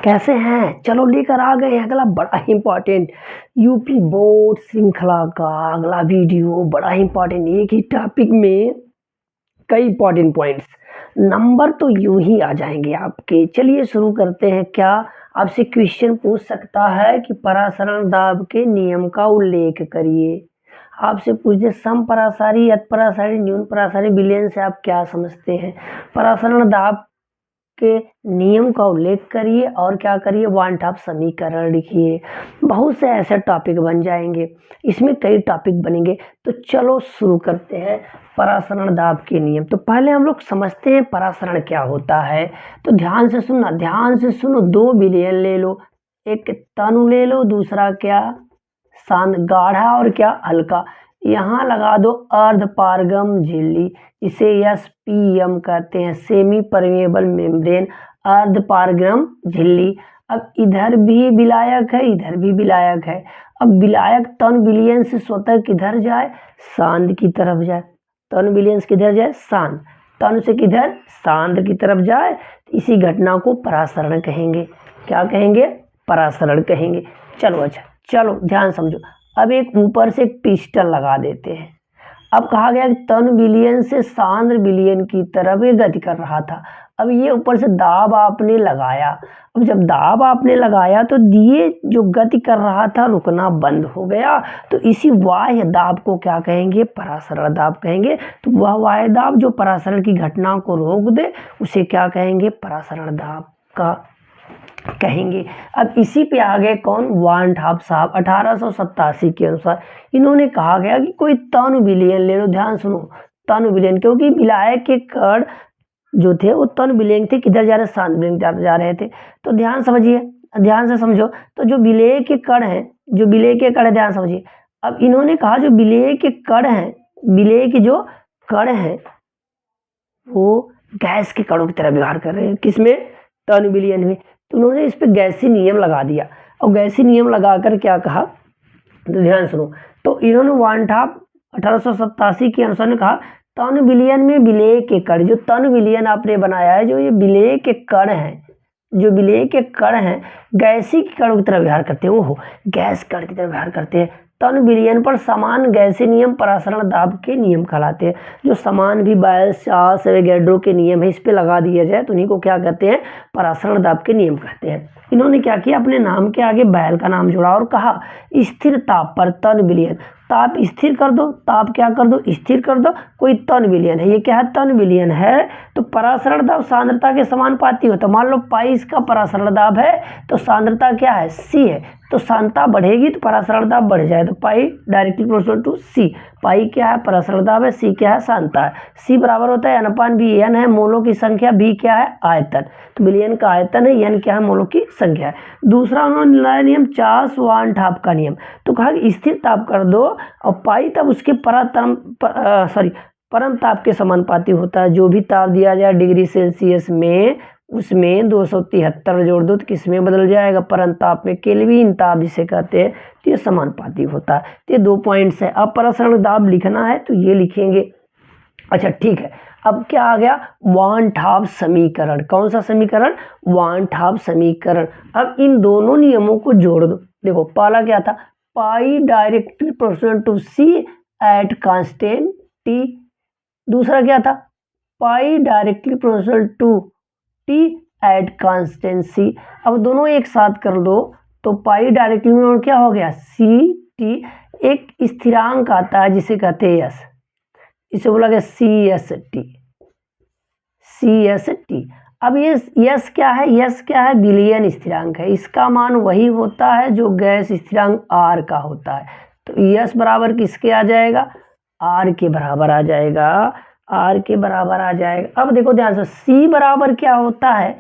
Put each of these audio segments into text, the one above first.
कैसे हैं? चलो लेकर आ गए हैं अगला बड़ा ही इम्पोर्टेंट यूपी बोर्ड श्रृंखला का अगला वीडियो। बड़ा ही इम्पोर्टेंट, एक ही टॉपिक में कई इम्पोर्टेंट पॉइंट्स, नंबर तो यूं ही आ जाएंगे आपके। चलिए शुरू करते हैं। क्या आपसे क्वेश्चन पूछ सकता है कि परासरण दाब के नियम का उल्लेख करिए। आपसे पूछ दे सम परासारी, अत परासारी, न्यून परासारी, विलयन से आप क्या समझते हैं? परासरण दाब के नियम का उल्लेख करिए और क्या करिए, वन टॉप समीकरण लिखिए। बहुत से ऐसे टॉपिक बन जाएंगे, इसमें कई टॉपिक बनेंगे। तो चलो शुरू करते हैं। परासरण दाब के नियम, तो पहले हम लोग समझते हैं परासरण क्या होता है। तो ध्यान से सुनना, ध्यान से सुनो। दो विलयन ले लो, एक तनु ले लो, दूसरा क्या शांत, गाढ़ा और क्या हल्का। यहाँ लगा दो अर्ध पारगम झिल्ली, इसे एसपीएम कहते हैं, सेमी परमेबल मेम्ब्रेन, अर्ध पारगम झिल्ली। अब इधर भी विलायक है, इधर भी विलायक है। अब विलायक तन विलयन से स्वतः किधर जाए, शांत की तरफ जाए। तन विलयन से किधर जाए, शांत। तन से किधर, शांत की तरफ जाए। इसी घटना को परासरण कहेंगे। क्या कहेंगे, परासरण कहेंगे। चलो अच्छा, चलो ध्यान समझो। अब एक ऊपर से एक पिस्टन लगा देते हैं। अब कहा गया कि तन विलयन से सांद्र विलयन की तरफ ये गति कर रहा था। अब ये ऊपर से दाब आपने लगाया। अब जब दाब आपने लगाया तो दिए जो गति कर रहा था रुकना बंद हो गया। तो इसी बाह्य दाब को क्या कहेंगे, परासरण दाब कहेंगे। तो वह बाह्य दाब जो परासरण की घटना को रोक दे उसे क्या कहेंगे, परासरण दाब का कहेंगे। अब इसी पे आ गए कौन, वान ठाप साहब 1887 के अनुसार। इन्होंने कहा गया कि कोई तनु विलयन ले लो। ध्यान सुनो, तनु विलयन, क्योंकि विलायक के कण जो थे वो तनु विलयन थे, किधर जा रहे, शांत विलयन जा रहे थे। तो ध्यान समझिए, ध्यान से समझो। तो जो विलेय के कण हैं, जो विलेय के कण है, ध्यान समझिए। अब इन्होंने कहा जो विलेय के कण हैं, विलेय के जो कण हैं वो गैस के कणों की तरह व्यवहार कर रहे हैं। किसमें, तनु विलयन में। तो उन्होंने इस पे गैसी नियम लगा दिया। और गैसी नियम लगाकर क्या कहा, तो ध्यान सुनो। तो इन्होंने वानठाप 1887 के अनुसार ने कहा तन विलयन में विलेय के कण, जो तन विलयन आपने बनाया है, जो ये विलेय के कण हैं, जो विलेय के कण हैं गैसी कणों की तरह व्यवहार करते हैं। ओहो, गैस कण की तरह व्यवहार करते हैं। तन विलयन पर समान गैसी नियम परासरण दाब के नियम कहलाते हैं। जो समान भी बायस एवोगैड्रो के नियम है, इस पे लगा दिया जाए तो उन्हीं को क्या कहते हैं, परासरण दाब के नियम कहते हैं। इन्होंने क्या किया, अपने नाम के आगे बैल का नाम जोड़ा और कहा स्थिर ताप पर तन विलयन, ताप स्थिर कर दो, ताप क्या कर दो, स्थिर कर दो। कोई तन विलयन है, ये क्या है, तन विलयन है। तो परासरण दाब सांद्रता के समानुपाती हो। तो मान लो पाई इसका परासरण दाब है तो सांद्रता क्या है, सी है। तो सांद्रता बढ़ेगी तो परासरण दाब बढ़ जाए। तो पाई डायरेक्टली प्रोपोर्शनल टू सी। पाई क्या है, परासरण दाब है, सी क्या है, सांद्रता है। सी बराबर होता है n/v, n है मोलों की संख्या, v क्या है, आयतन। तो विलयन का आयतन है, n क्या है, मोलों की संख्या है। दूसरा उन्होंने लाया नियम चार्ल्स वान ठाप का नियम। तो कहा कि स्थिर ताप कर दो और पाई तब उसके परम ताप के समानुपाती होता है। जो भी ताप दिया जाए डिग्री सेल्सियस में, उसमें 273 जोड़ दो तो किस में बदल जाएगा, परम ताप में, केल्विन ताप जिसे कहते हैं। तो ये समानुपाती होता है। तो ये 2 पॉइंट्स है। अब परासरण दाब लिखना है तो ये लिखेंगे। अच्छा ठीक है। अब क्या आ गया, वान ठाप समीकरण। कौन सा समीकरण, वान ठाप समीकरण। अब इन दोनों नियमों को जोड़ दो। देखो पहला क्या था, pi directly proportional to C at constant T. दूसरा क्या था, pi directly proportional to T at constant C. अब दोनों एक साथ कर दो तो पाई डायरेक्टली में क्या हो गया, सी टी। एक स्थिरांक आता है जिसे कहते हैं यस, इसे बोला गया C S T, C S T. अब ये यस क्या है, यस क्या है, विलयन स्थिरांक है। इसका मान वही होता है जो गैस स्थिरांक आर का होता है। तो यस बराबर किसके आ जाएगा, आर के बराबर आ जाएगा, आर के बराबर आ जाएगा। अब देखो ध्यान से, सी बराबर क्या होता है,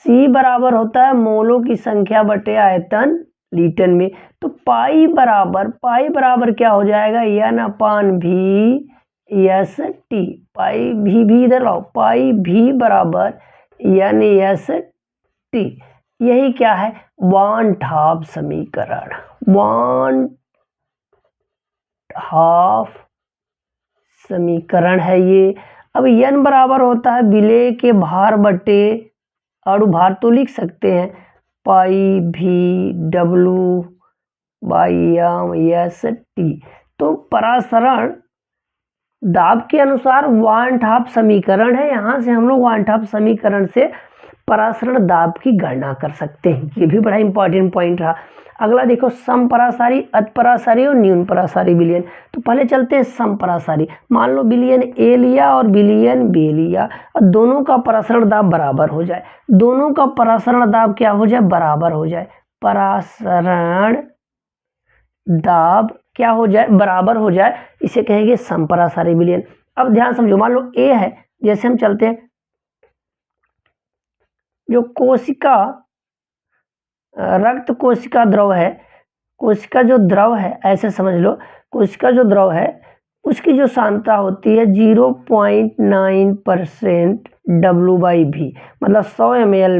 सी बराबर होता है मोलों की संख्या बटे आयतन लीटर में। तो पाई बराबर क्या हो जाएगा, n/v एस टी। पाई भी इधर लाओ, पाई भी बराबर n एस टी। यही क्या है, वान ठाप समीकरण, वान ठाप समीकरण है ये। अब n बराबर होता है विलेय के भार बटे अणु भार, तो लिख सकते हैं पाई भी W by M S T. तो परासरण दाब के अनुसार वान हाफ समीकरण है, यहाँ से हम लोग वान हाफ समीकरण से परासरण दाब की गणना कर सकते हैं। ये भी बड़ा इंपॉर्टेंट पॉइंट रहा। अगला देखो समपरासारी, अतिपरासारी और न्यून परासारी विलयन। तो पहले चलते हैं समपरासारी। मान लो विलयन ए लिया और विलयन बी लिया और दोनों का परासरण दाब बराबर हो जाए। दोनों का परासरण दाब क्या हो जाए? बराबर हो जाए। परासरण दाब क्या हो जाए? बराबर हो जाए, इसे कहेंगे समपरासारी विलयन। अब ध्यान समझो, मान लो ए है, जैसे हम चलते हैं, जो कोशिका रक्त कोशिका द्रव है, कोशिका जो द्रव है, ऐसे समझ लो, कोशिका जो द्रव है उसकी जो सांद्रता होती है 0.9% W/V, मतलब 100 ml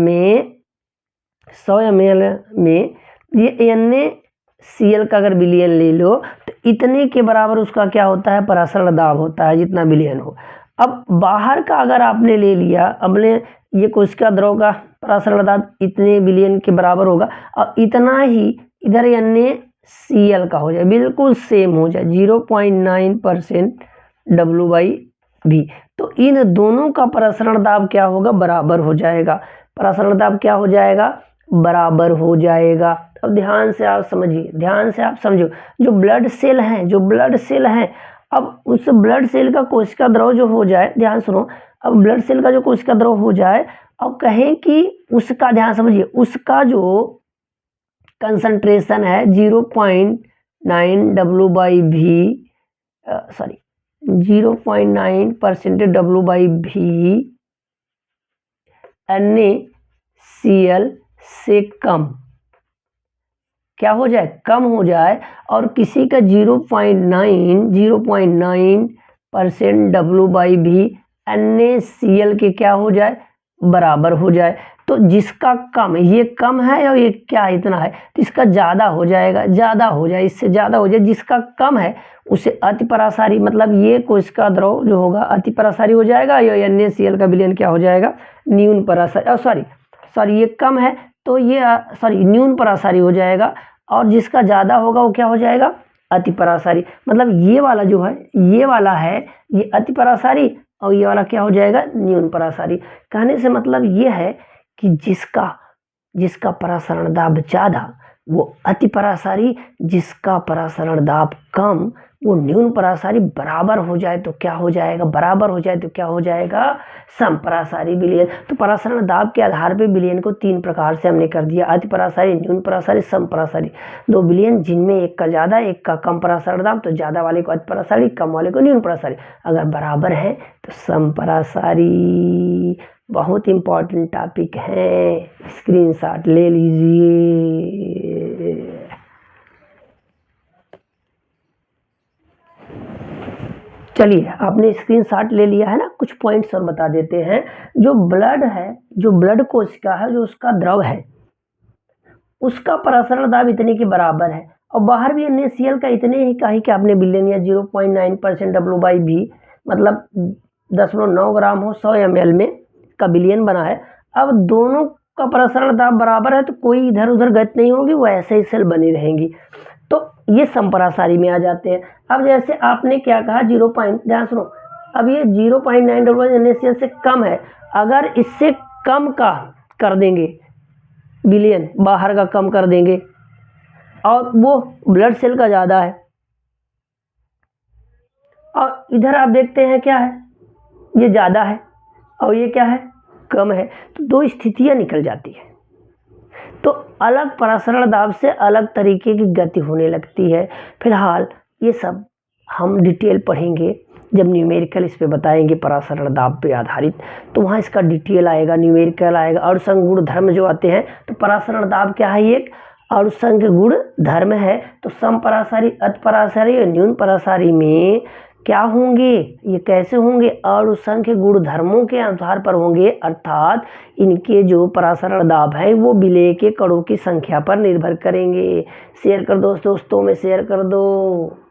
में ये NaCl का अगर विलयन ले लो तो इतने के बराबर उसका क्या होता है? परासरण दाब होता है, जितना विलयन हो। अब बाहर का अगर आपने ले लिया, अपने ये कोशिका द्रव का परासरण दाब इतने विलयन के बराबर होगा और इतना ही इधर NaCl का हो जाए, बिल्कुल सेम हो जाए 0.9% W/V। तो इन दोनों का परासरण दाब क्या होगा? बराबर हो जाएगा। परासरण दाब क्या हो जाएगा? बराबर हो जाएगा। अब ध्यान से आप समझिए, ध्यान से आप समझो, जो ब्लड सेल हैं, अब उस ब्लड सेल का कोशिका द्रव जो हो जाए, ध्यान सुनो, अब ब्लड सेल का जो कोशिका द्रव हो जाए और कहें कि उसका, ध्यान समझिए, उसका जो कंसंट्रेशन है 0.9 W/V, सॉरी 0.9% W/V NaCl से कम क्या हो जाए? कम हो जाए, और किसी का 0.9% W/V NaCl के क्या हो जाए? बराबर हो जाए। तो जिसका कम, ये कम है और ये क्या इतना है, तो इसका ज़्यादा हो जाएगा, इससे ज़्यादा हो जाए। जिसका कम है उसे अतिपरासारी, मतलब ये कोशिका द्रव जो होगा अतिपरासारी हो जाएगा, या NaCl का विलयन क्या हो जाएगा? न्यून परासारी, सॉरी ये कम है तो ये न्यून परासारी हो जाएगा, और जिसका ज़्यादा होगा वो क्या हो जाएगा? अतिपरासारी। मतलब ये वाला जो है, ये वाला है ये अतिपरासारी, और ये वाला क्या हो जाएगा? न्यून परासारी। कहने से मतलब ये है कि जिसका परासरण दाब ज़्यादा वो अतिपरासारी, जिसका परासरण दाब कम वो न्यून परासारी। बराबर हो जाए तो क्या हो जाएगा? बराबर हो जाए तो क्या हो जाएगा? समपरासारी विलयन। तो परासरण दाब के आधार पर विलयन को 3 प्रकार से हमने कर दिया: अतिपरासारी, न्यून परासारी, समपरासारी। 2 विलयन जिनमें एक का ज़्यादा एक का कम परासरण दाब, तो ज़्यादा वाले को अतिपरासारी, कम वाले को न्यून परासारी। अगर बराबर है तो समपरासारी। बहुत इम्पोर्टेंट टॉपिक है, स्क्रीनशॉट ले लीजिए। चलिए, आपने स्क्रीनशॉट ले लिया है ना, कुछ पॉइंट्स और बता देते हैं। जो ब्लड है, जो ब्लड कोशिका है, जो उसका द्रव है, उसका परासरण दाब इतने के बराबर है, और बाहर भी NaCl का इतने ही का ही कि आपने विलयन या 0.9% W/V, मतलब 0.9 ग्राम हो 100 ml में का विलयन बना है। अब दोनों का परासरण दाब बराबर है तो कोई इधर उधर गति नहीं होगी, वो ऐसे ही सेल बनी रहेंगी। तो ये समपरासारी में आ जाते हैं। अब जैसे आपने क्या कहा, ध्यान सुनो, अब ये 0.9 W NaCl से कम है, अगर इससे कम का कर देंगे विलयन, बाहर का कम कर देंगे, और वो ब्लड सेल का ज़्यादा है, और इधर आप देखते हैं क्या है, ये ज़्यादा है और ये क्या है? कम है, तो 2 स्थितियाँ निकल जाती है। तो अलग परासरण दाब से अलग तरीके की गति होने लगती है। फिलहाल ये सब हम डिटेल पढ़ेंगे जब न्यूमेरिकल इस पे बताएंगे परासरण दाब पे आधारित, तो वहाँ इसका डिटेल आएगा, न्यूमेरिकल आएगा। अणुसंघ गुण धर्म जो आते हैं, तो परासरण दाब क्या है? एक अणुसंघ गुण धर्म है। तो समपरासारी, अतिपरासारी और न्यून परासारी में क्या होंगे? ये कैसे होंगे? अणुसंख्य गुण धर्मों के आधार पर होंगे, अर्थात इनके जो परासरण दाब है वो विलेय के कणों की संख्या पर निर्भर करेंगे। शेयर कर दो दोस्तों में, शेयर कर दो।